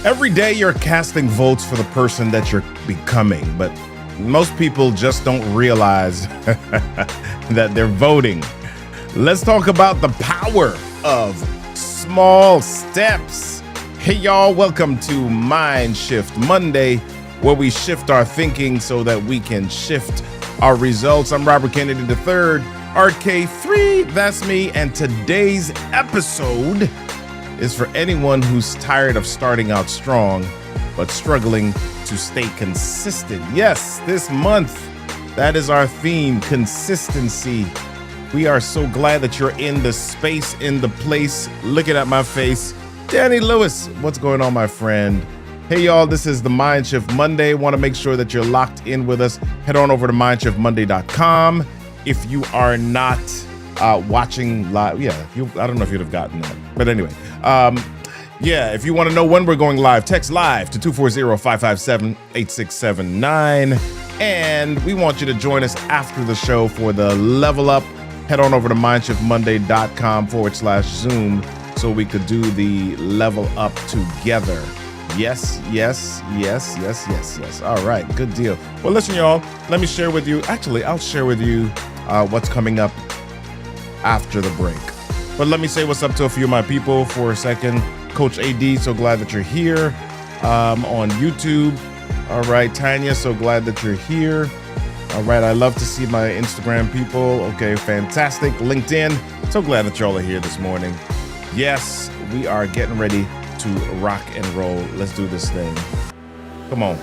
Every day you're casting votes for the person that you're becoming, but most people just don't realize that they're voting. Let's talk about the power of small steps. Hey y'all, welcome to MINDSHiFT Monday, where we shift our thinking so that we can shift our results. I'm Robert Kennedy III, RK3, that's me, and today's episode is for anyone who's tired of starting out strong but struggling to stay consistent. Yes, this month, that is our theme, consistency. We are so glad that you're in the space, in the place, looking at my face. Danny Lewis, what's going on, my friend? Hey, y'all, this is the MINDSHiFT Monday. Want to make sure that you're locked in with us. Head on over to MINDSHiFTMonday.com. If you are not watching live, I don't know if you'd have gotten that. But anyway, if you want to know when we're going live, text live to 240-557-8679. And we want you to join us after the show for the level up. Head on over to MINDSHiFTMonday.com/Zoom so we could do the level up together. Yes. All right, good deal. Well, listen, y'all, let me share with you. Actually, I'll share with you what's coming up after the break. But let me say what's up to a few of my people for a second. Coach AD, so glad that you're here on YouTube. All right, Tanya, so glad that you're here. All right, I love to see my Instagram people. Okay, fantastic. LinkedIn, so glad that y'all are here this morning. Yes, we are getting ready to rock and roll. Let's do this thing. Come on.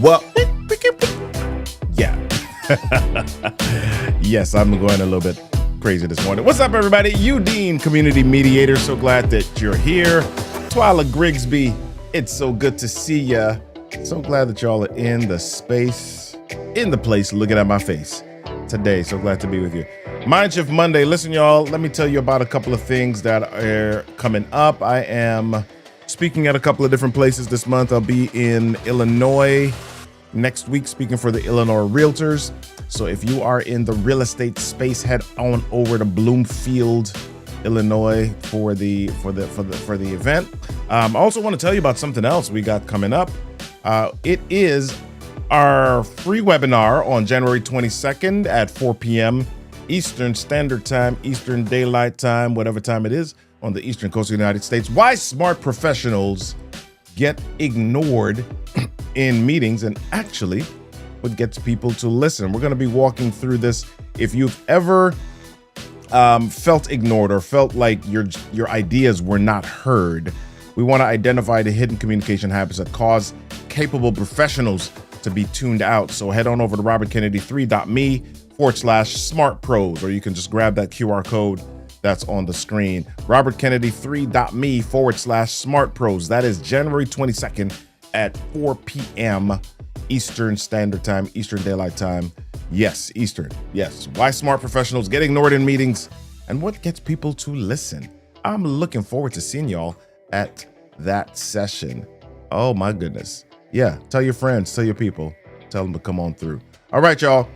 What? Yeah. Yes, I'm going a little bit crazy this morning. What's up, everybody? Udine, community mediator. So glad that you're here. Twyla Grigsby, it's so good to see ya. So glad that y'all are in the space, in the place, looking at my face today. So glad to be with you. MINDSHiFT Monday. Listen, y'all, let me tell you about a couple of things that are coming up. I am speaking at a couple of different places this month. I'll be in Illinois next week speaking for the Illinois Realtors. So if you are in the real estate space, head on over to Bloomfield, Illinois for the event. I also want to tell you about something else we got coming up. It is our free webinar on January 22nd at 4 p.m. Eastern Standard Time, Eastern Daylight Time, whatever time it is on the Eastern Coast of the United States. Why smart professionals get ignored in meetings, and actually what gets people to listen. We're going to be walking through this. If you've ever felt ignored or felt like your ideas were not heard, we want to identify the hidden communication habits that cause capable professionals to be tuned out. So head on over to robertkennedy3.me/smartpros, or you can just grab that QR code that's on the screen. robertkennedy3.me/smartpros. That is January 22nd at 4 p.m. Eastern Standard Time, Eastern Daylight Time. Yes, Eastern. Yes. Why smart professionals get ignored in meetings and what gets people to listen. I'm looking forward to seeing y'all at that session. Oh my goodness. Yeah. Tell your friends, tell your people, tell them to come on through. All right, y'all.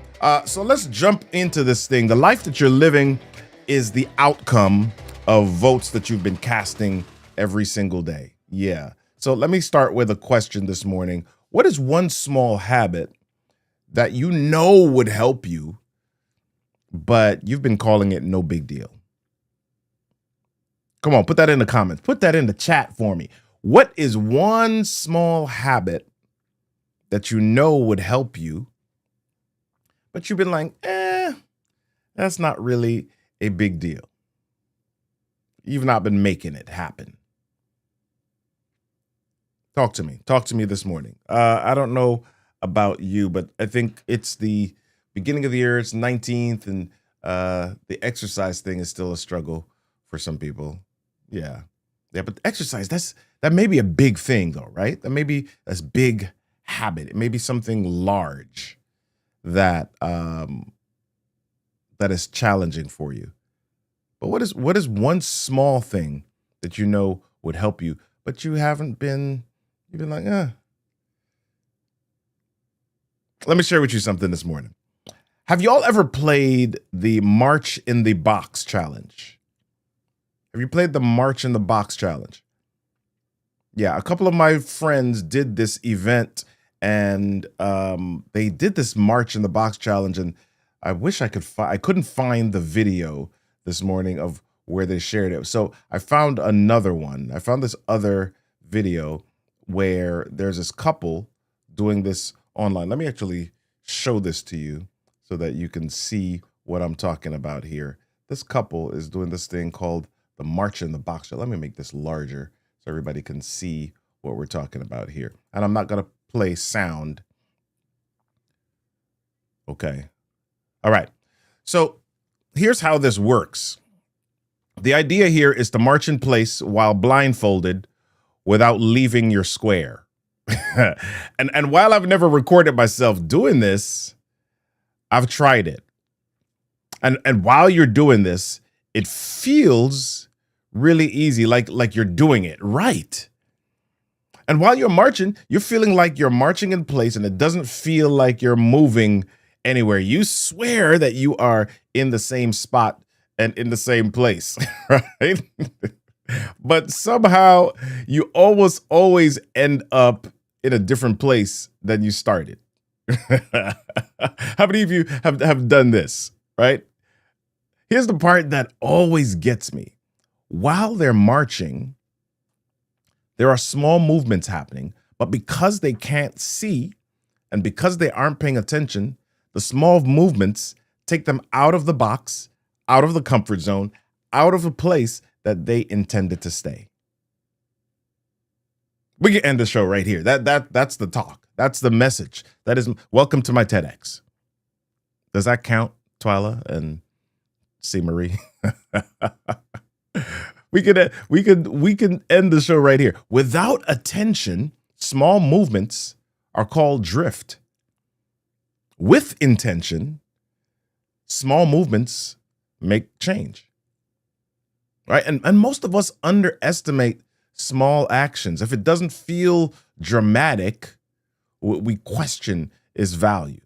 So let's jump into this thing. The life that you're living is the outcome of votes that you've been casting every single day. Yeah. So let me start with a question this morning. What is one small habit that you know would help you, but you've been calling it no big deal? Come on, put that in the comments. Put that in the chat for me. What is one small habit that you know would help you, but you've been like, that's not really a big deal? You've not been making it happen. Talk to me this morning. I don't know about you, but I think it's the beginning of the year. It's 19th, and the exercise thing is still a struggle for some people. Yeah, but exercise, That may be a big thing though, right? That may be a big habit. It may be something large that that is challenging for you. But what is one small thing that you know would help you, but you've been like, Let me share with you something this morning. Have you all ever played the March in the Box challenge? Have you played the March in the Box challenge? Yeah, a couple of my friends did this event, and they did this March in the Box challenge, and I wish I couldn't find the video this morning of where they shared it. So I found another one. I found this other video where there's this couple doing this online. Let me actually show this to you so that you can see what I'm talking about here. This couple is doing this thing called the March in the Box. Let me make this larger so everybody can see what we're talking about here. And I'm not going to play sound. Okay. All right. So here's how this works. The idea here is to march in place while blindfolded without leaving your square. and while I've never recorded myself doing this, I've tried it. And while you're doing this, it feels really easy, like you're doing it right. And while you're marching, you're feeling like you're marching in place, and it doesn't feel like you're moving anywhere. You swear that you are in the same spot and in the same place, right? But somehow you almost always end up in a different place than you started. How many of you have done this, right? Here's the part that always gets me. While they're marching, there are small movements happening, but because they can't see and because they aren't paying attention, the small movements take them out of the box, out of the comfort zone, out of a place that they intended to stay. We can end the show right here. That's the talk. That's the message. That is welcome to my TEDx. Does that count, Twyla and C. Marie? We can end the show right here. Without attention, small movements are called drift. With intention, small movements make change. Right? And most of us underestimate small actions. If it doesn't feel dramatic, we question its value.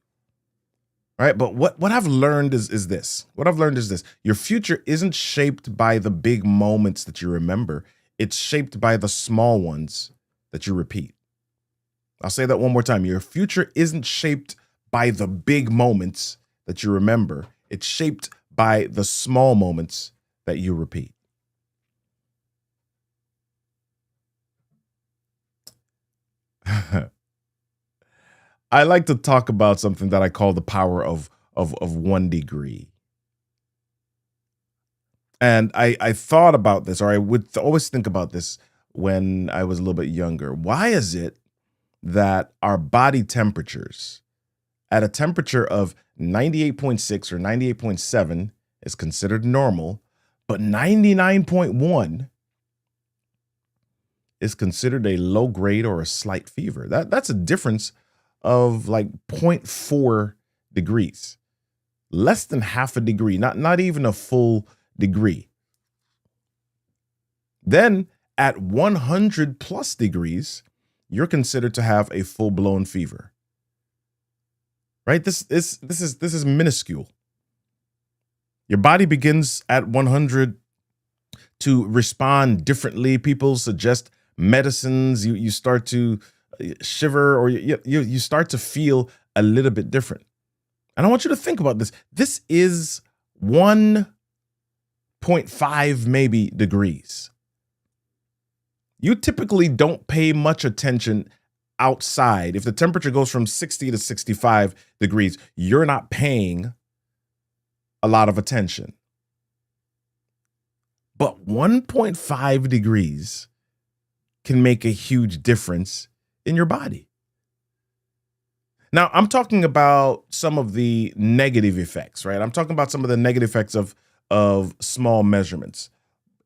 Right? But what I've learned is this. What I've learned is this. Your future isn't shaped by the big moments that you remember. It's shaped by the small ones that you repeat. I'll say that one more time. Your future isn't shaped by the big moments that you remember. It's shaped by the small moments that you repeat. I like to talk about something that I call the power of 1 degree. And I thought about this, or I would always think about this when I was a little bit younger. Why is it that our body temperatures at a temperature of 98.6 or 98.7 is considered normal, but 99.1 is considered a low grade or a slight fever? That's a difference of like 0.4 degrees, less than half a degree, not even a full degree. Then at 100 plus degrees, you're considered to have a full-blown fever. Right? This is minuscule. Your body begins at 100 to respond differently. People suggest medicines. You start to shiver, or you start to feel a little bit different. And I want you to think about this. This is 1.5 maybe degrees. You typically don't pay much attention outside. If the temperature goes from 60 to 65 degrees, you're not paying a lot of attention. But 1.5 degrees can make a huge difference in your body. Now, I'm talking about some of the negative effects, right? I'm talking about some of the negative effects of small measurements.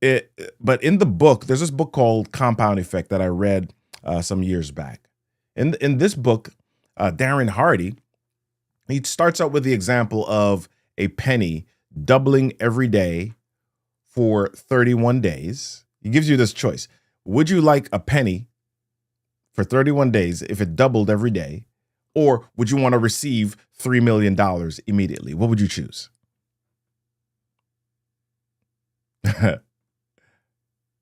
But in the book, there's this book called Compound Effect that I read some years back. In this book, Darren Hardy, he starts out with the example of a penny doubling every day for 31 days. He gives you this choice. Would you like a penny for 31 days if it doubled every day? Or would you want to receive $3 million immediately? What would you choose?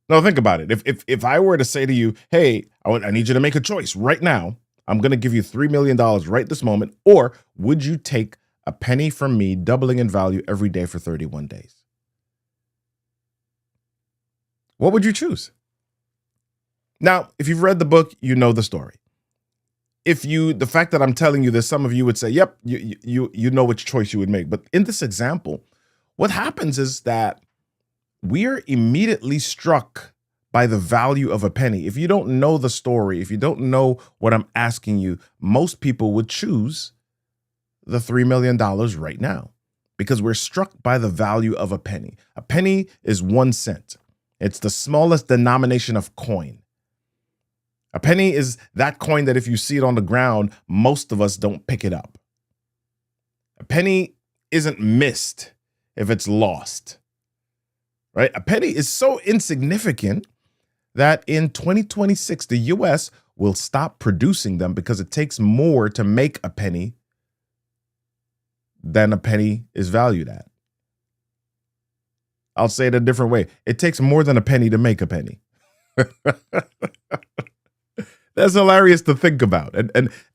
No, think about it. If I were to say to you, hey, I need you to make a choice right now. I'm going to give you $3 million right this moment. Or would you take a penny from me doubling in value every day for 31 days? What would you choose? Now, if you've read the book, you know the story. The fact that I'm telling you this, some of you would say, yep, you know which choice you would make. But in this example, what happens is that we are immediately struck by the value of a penny. If you don't know the story, if you don't know what I'm asking you, most people would choose the $3 million right now because we're struck by the value of a penny. A penny is 1 cent. It's the smallest denomination of coin. A penny is that coin that if you see it on the ground, most of us don't pick it up. A penny isn't missed if it's lost, right? A penny is so insignificant that in 2026, the US will stop producing them because it takes more to make a penny than a penny is valued at. I'll say it a different way. It takes more than a penny to make a penny. That's hilarious to think about.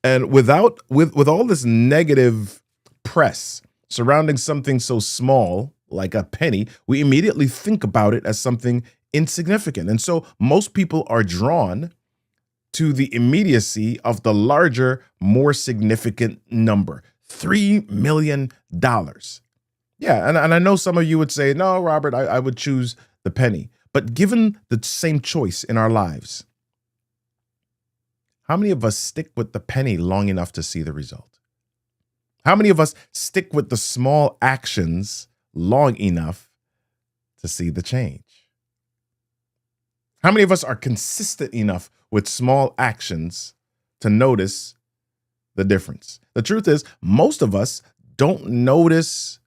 And with all this negative press surrounding something so small like a penny, we immediately think about it as something insignificant. And so most people are drawn to the immediacy of the larger, more significant number, $3 million. Yeah, and I know some of you would say, no, Robert, I would choose the penny. But given the same choice in our lives, how many of us stick with the penny long enough to see the result? How many of us stick with the small actions long enough to see the change? How many of us are consistent enough with small actions to notice the difference? The truth is, most of us don't notice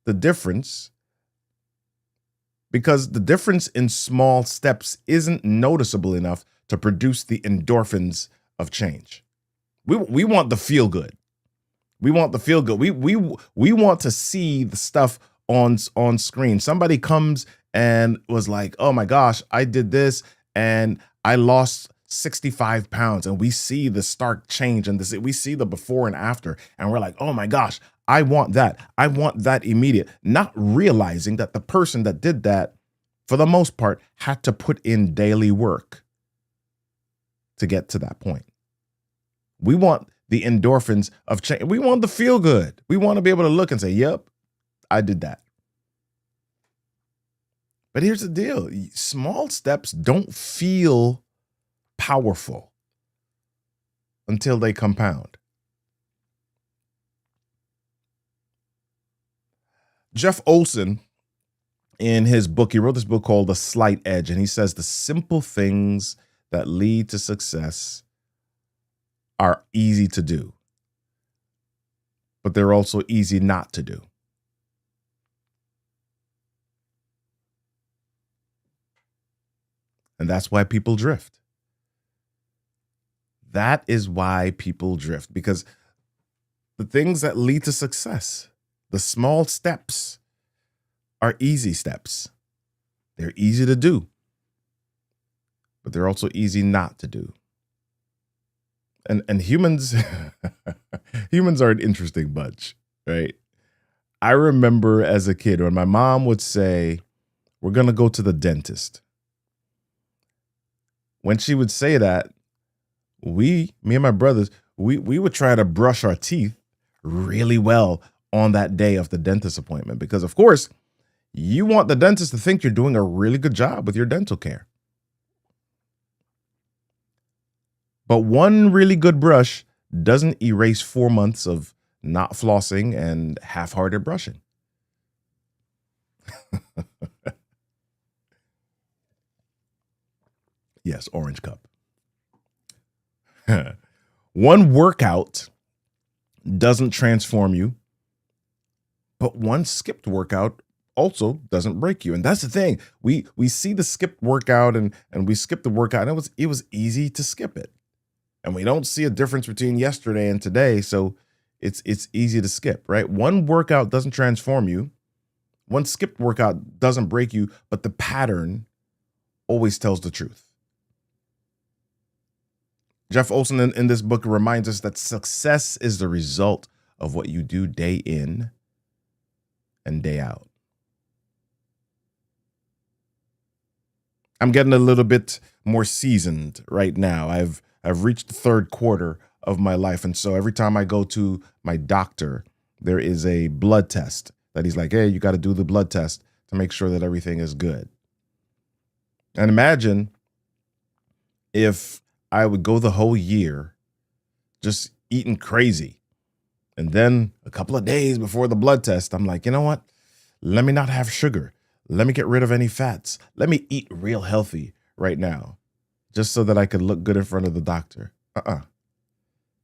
the difference because the difference in small steps isn't noticeable enough to produce the endorphins of change. We want the feel good. We want the feel good. We want to see the stuff on screen. Somebody comes and was like, oh my gosh, I did this and I lost 65 pounds, and we see the stark change and we see the before and after, and we're like, oh my gosh, I want that. I want that immediate, not realizing that the person that did that, for the most part, had to put in daily work to get to that point. We want the endorphins of change. We want the feel good. We want to be able to look and say, yep, I did that. But here's the deal. Small steps don't feel powerful until they compound. Jeff Olson, in his book, he wrote this book called The Slight Edge, and he says the simple things that lead to success are easy to do, but they're also easy not to do. And that's why people drift. That is why people drift, because the things that lead to success, the small steps, are easy steps. They're easy to do, but they're also easy not to do. And humans, humans are an interesting bunch, right? I remember as a kid when my mom would say, we're going to go to the dentist. When she would say that, me and my brothers, we would try to brush our teeth really well on that day of the dentist appointment. Because of course, you want the dentist to think you're doing a really good job with your dental care. But one really good brush doesn't erase 4 months of not flossing and half-hearted brushing. Yes, orange cup. One workout doesn't transform you, but one skipped workout also doesn't break you. And that's the thing. We see the skipped workout and we skip the workout, and it was easy to skip it. And we don't see a difference between yesterday and today, so it's easy to skip, right? One workout doesn't transform you. One skipped workout doesn't break you, but the pattern always tells the truth. Jeff Olson in this book reminds us that success is the result of what you do day in and day out. I'm getting a little bit more seasoned right now. I've reached the third quarter of my life, and so every time I go to my doctor, there is a blood test that he's like, hey, you got to do the blood test to make sure that everything is good. And imagine if I would go the whole year just eating crazy. And then a couple of days before the blood test, I'm like, you know what? Let me not have sugar. Let me get rid of any fats. Let me eat real healthy right now, just so that I could look good in front of the doctor.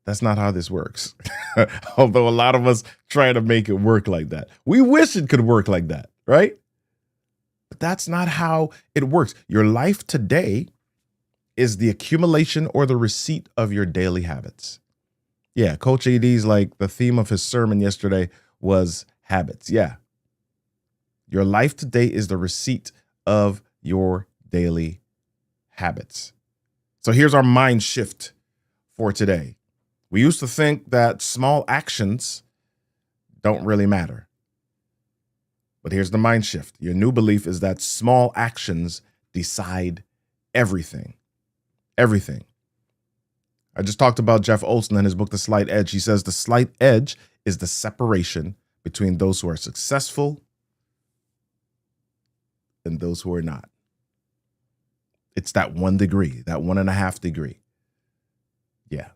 That's not how this works. Although a lot of us try to make it work like that. We wish it could work like that, right? But that's not how it works. Your life today is the accumulation or the receipt of your daily habits. Yeah, Coach AD's like the theme of his sermon yesterday was habits. Yeah. Your life today is the receipt of your daily habits. So here's our mind shift for today. We used to think that small actions don't really matter. But here's the mind shift. Your new belief is that small actions decide everything. Everything. I just talked about Jeff Olson in his book, The Slight Edge. He says the slight edge is the separation between those who are successful and those who are not. It's that 1 degree, that 1.5 degree. Yeah.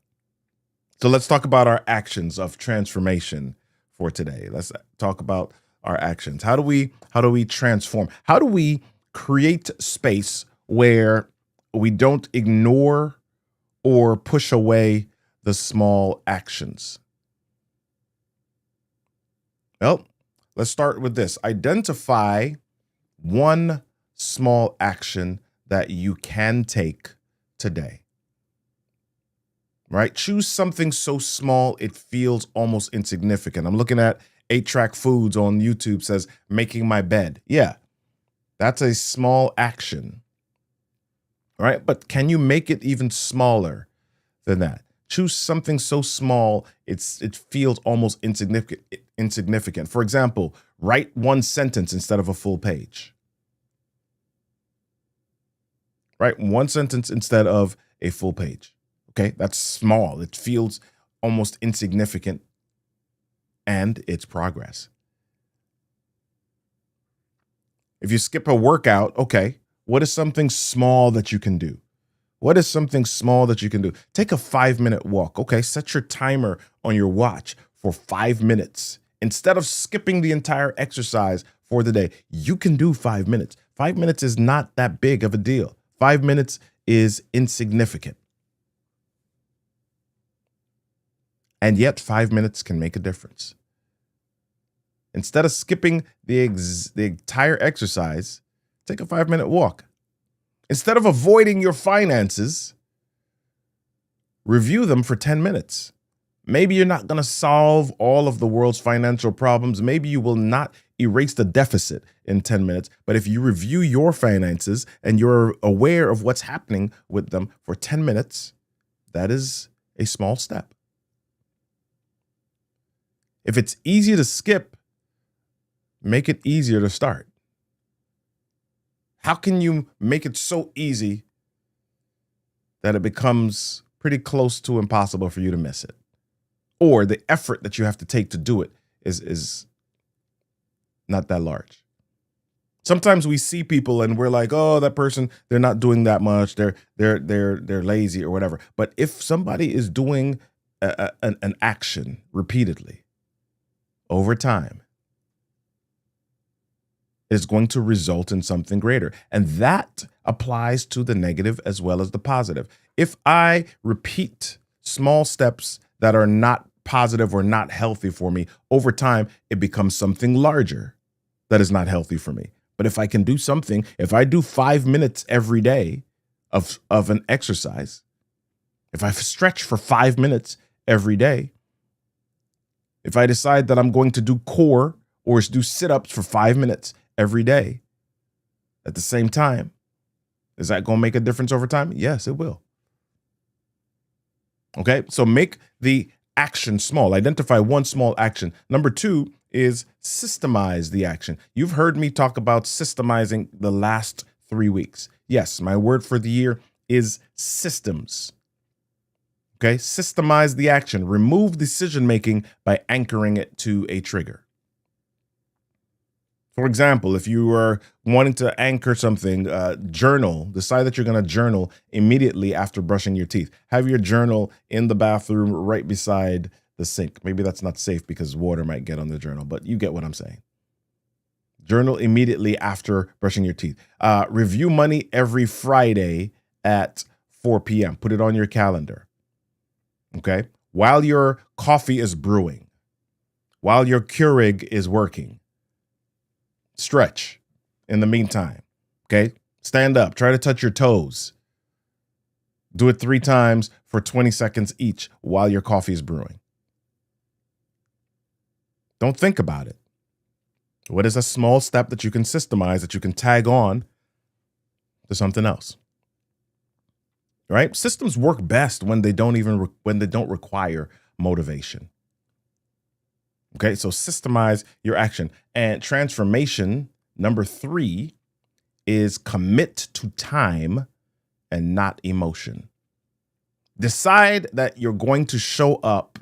So let's talk about our actions of transformation for today. Let's talk about our actions. How do we transform? How do we create space where we don't ignore or push away the small actions? Well, let's start with this. Identify one small action that you can take today. Right? Choose something so small it feels almost insignificant. I'm looking at 8-Track Foods on YouTube, says making my bed. Yeah, that's a small action. Right? But can you make it even smaller than that? Choose something so small it feels almost insignificant. For example, write one sentence instead of a full page. Write one sentence instead of a full page. Okay, that's small. It feels almost insignificant, and it's progress. If you skip a workout, okay, what is something small that you can do? What is something small that you can do? Take a 5-minute walk. Okay, set your timer on your watch for 5 minutes. Instead of skipping the entire exercise for the day, you can do 5 minutes. 5 minutes is not that big of a deal. 5 minutes is insignificant. And yet 5 minutes can make a difference. Instead of skipping the entire exercise, take a 5-minute walk. Instead of avoiding your finances, review them for 10 minutes. Maybe you're not going to solve all of the world's financial problems. Maybe you will not erase the deficit in 10 minutes. But if you review your finances and you're aware of what's happening with them for 10 minutes, that is a small step. If it's easy to skip, make it easier to start. How can you make it so easy that it becomes pretty close to impossible for you to miss it? Or the effort that you have to take to do it is not that large. Sometimes we see people and we're like, oh, that person, they're not doing that much. They're lazy or whatever. But if somebody is doing an action repeatedly over time, is going to result in something greater. And that applies to the negative as well as the positive. If I repeat small steps that are not positive or not healthy for me, over time, it becomes something larger that is not healthy for me. But if I can do something, if I do 5 minutes every day of an exercise, if I stretch for 5 minutes every day, if I decide that I'm going to do core or do sit-ups for 5 minutes every day at the same time, is that going to make a difference over time? Yes, it will. Okay, so make the action small. Identify one small action. Number 2 is systemize the action. You've heard me talk about systemizing the last 3 weeks. Yes, my word for the year is systems. Okay, systemize the action. Remove decision-making by anchoring it to a trigger. For example, if you are wanting to anchor something, journal, decide that you're going to journal immediately after brushing your teeth. Have your journal in the bathroom right beside the sink. Maybe that's not safe because water might get on the journal, but you get what I'm saying. Journal immediately after brushing your teeth. Review money every Friday at 4 p.m. Put it on your calendar. Okay? While your coffee is brewing, while your Keurig is working, stretch in the meantime. Okay? Stand up. Try to touch your toes. Do it 3 times for 20 seconds each while your coffee is brewing. Don't think about it. What is a small step that you can systemize, that you can tag on to something else? Right? Systems work best when they don't require motivation. Okay, so systemize your action. And transformation, number 3, is commit to time and not emotion. Decide that you're going to show up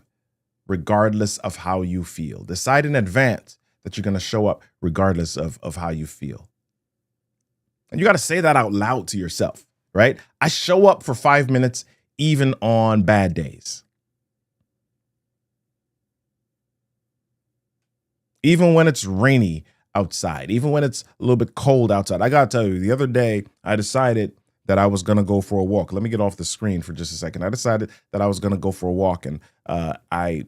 regardless of how you feel. Decide in advance that you're going to show up regardless of how you feel. And you got to say that out loud to yourself, right? I show up for 5 minutes even on bad days. Even when it's rainy outside, even when it's a little bit cold outside. I got to tell you, the other day, I decided that I was going to go for a walk. Let me get off the screen for just a second. I decided that I was going to go for a walk, and I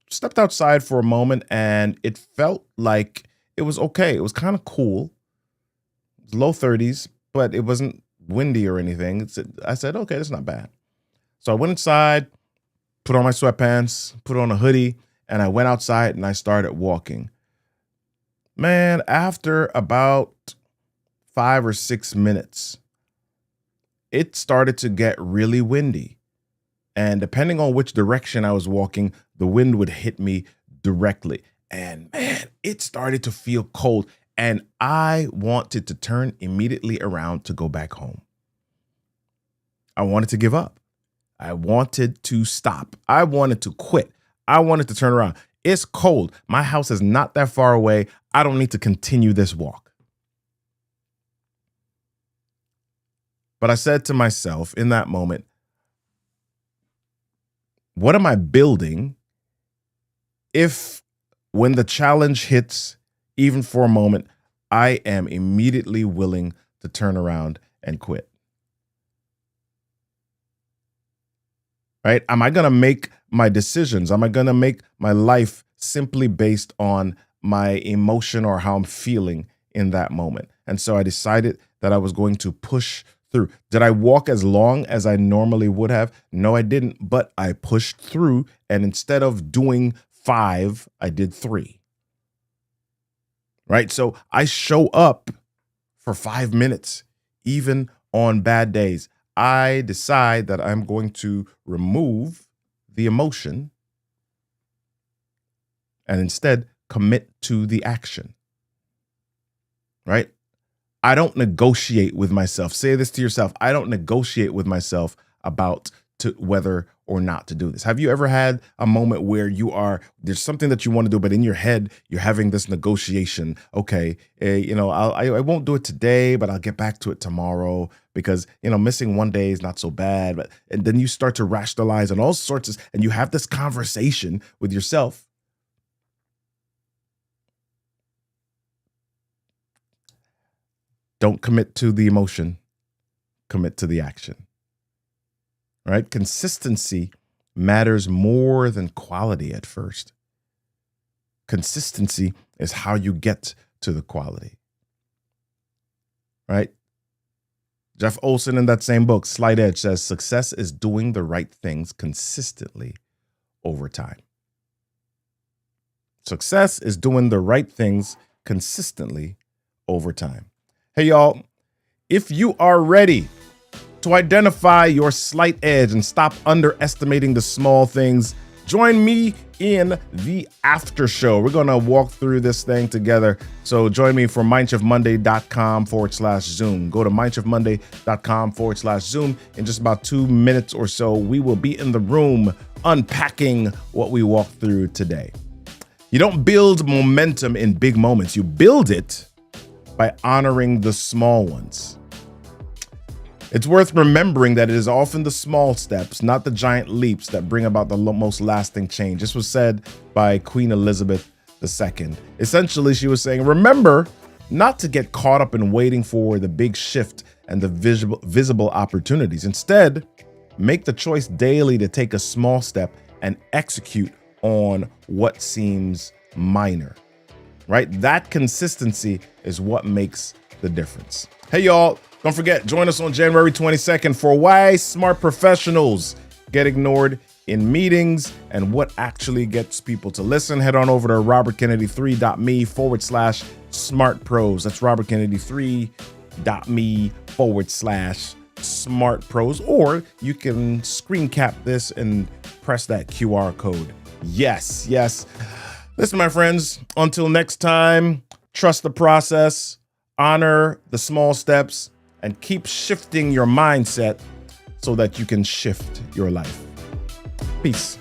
stepped outside for a moment, and it felt like it was okay. It was kind of cool. It was low 30s, but it wasn't windy or anything. I said, okay, that's not bad. So I went inside, put on my sweatpants, put on a hoodie, and I went outside and I started walking. Man, after about 5 or 6 minutes, it started to get really windy. And depending on which direction I was walking, the wind would hit me directly. And man, it started to feel cold. And I wanted to turn immediately around to go back home. I wanted to give up. I wanted to stop. I wanted to quit. I wanted to turn around. It's cold. My house is not that far away. I don't need to continue this walk. But I said to myself in that moment, what am I building if when the challenge hits, even for a moment, I am immediately willing to turn around and quit? Right? Am I going to make my decisions? Am I going to make my life simply based on my emotion or how I'm feeling in that moment? And so I decided that I was going to push through. Did I walk as long as I normally would have? No, I didn't, but I pushed through. And instead of doing 5, I did 3. Right? So I show up for 5 minutes, even on bad days. I decide that I'm going to remove the emotion and instead commit to the action. Right? I don't negotiate with myself. Say this to yourself. I don't negotiate with myself about whether or not to do this. Have you ever had a moment where there's something that you want to do, but in your head, you're having this negotiation? Okay, I won't do it today, but I'll get back to it tomorrow because, missing one day is not so bad. And then you start to rationalize and all sorts and you have this conversation with yourself. Don't commit to the emotion, commit to the action. Right? Consistency matters more than quality at first. Consistency is how you get to the quality. Right? Jeff Olson in that same book, Slight Edge, says success is doing the right things consistently over time. Success is doing the right things consistently over time. Hey, y'all, if you are ready to identify your slight edge and stop underestimating the small things, join me in the Aftershow. We're going to walk through this thing together. So join me for MINDSHiFTMonday.com/Zoom. Go to MINDSHiFTMonday.com/Zoom. In just about 2 minutes or so, we will be in the room unpacking what we walk through today. You don't build momentum in big moments. You build it by honoring the small ones. It's worth remembering that it is often the small steps, not the giant leaps, that bring about the most lasting change. This was said by Queen Elizabeth II. Essentially, she was saying, remember not to get caught up in waiting for the big shift and the visible opportunities. Instead, make the choice daily to take a small step and execute on what seems minor, right? That consistency is what makes the difference. Hey, y'all, don't forget, join us on January 22nd for Why Smart Professionals Get Ignored in Meetings and what actually gets people to listen. Head on over to robertkennedy3.me/smartpros. That's robertkennedy3.me/smartpros. Or you can screen cap this and press that QR code. Yes. Listen, my friends, until next time, trust the process, honor the small steps, and keep shifting your mindset so that you can shift your life. Peace.